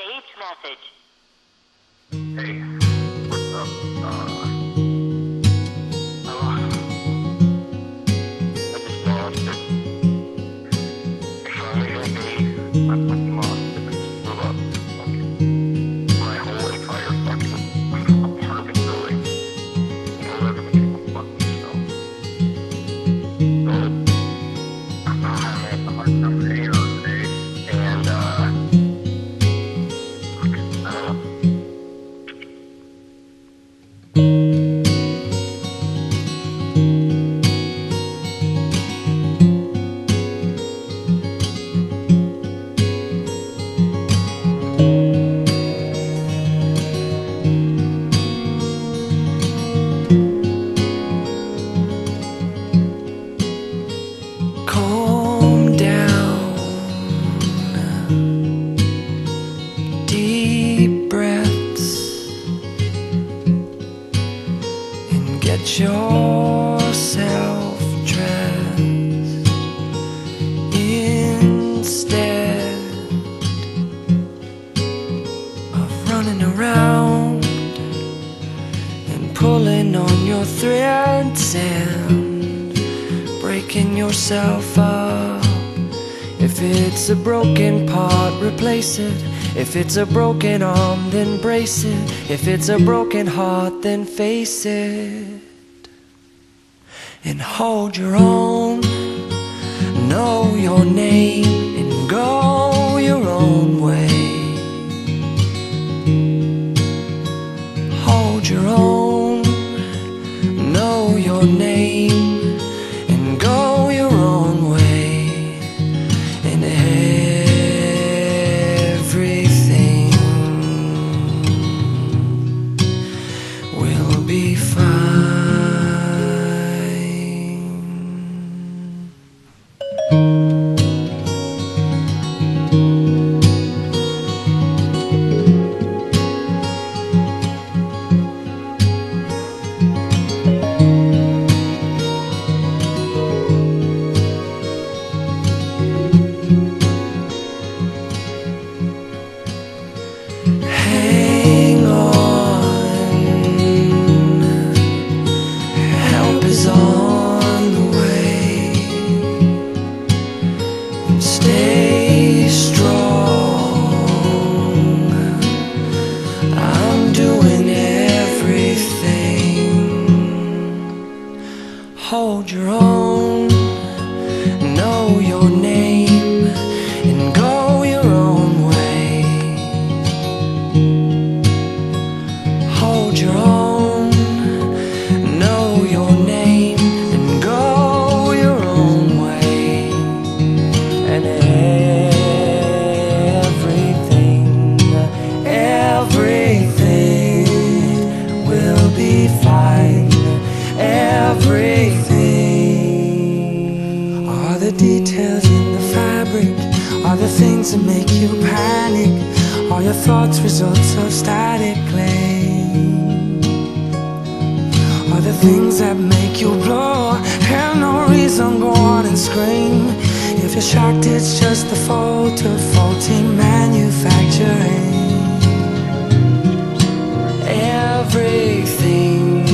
Saved message. Hey, what's up? I just lost it. Finally help me. I fucking lost it. I just blew up. Fucking my whole entire fucking apartment building. You know, everything was fucking snow. So, I'm having a hard time hanging on today. And, I don't know. Calm down, deep breaths, and get yourself dressed. Instead of running around and pulling on your threads and breaking yourself up. If it's a broken part, replace it. If it's a broken arm, then brace it. If it's a broken heart, then face it and hold your own. Know your name and go your own way. Hold your own. Know your name and go your own way, and everything will be fine. Hang on, help is on the way. Stay strong, I'm doing everything. Hold your own, know your name, and go your own way. Hold your own, know your name, and go your own way, and everything will be fine. Everything are the details in the fabric, are the things that make you panic, are your thoughts results of static clay. Are the things that make you blow, have no reason, go on and scream. If you're shocked, it's just the fault of faulty manufacturing. Everything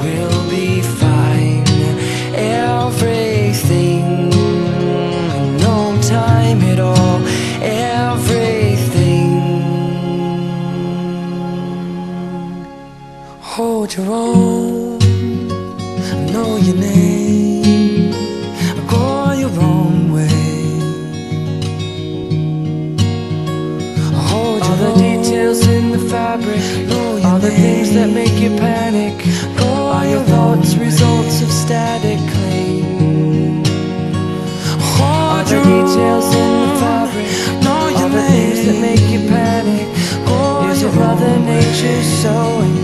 will be fine. Everything, no time at all. Everything. Hold your own, know your name, go your own way. Hold all the details in the fabric, know your all the things that make you panic, all your thoughts results of static claim. All the details in the fabric, know your all the things that make you panic, is your Mother Nature sewing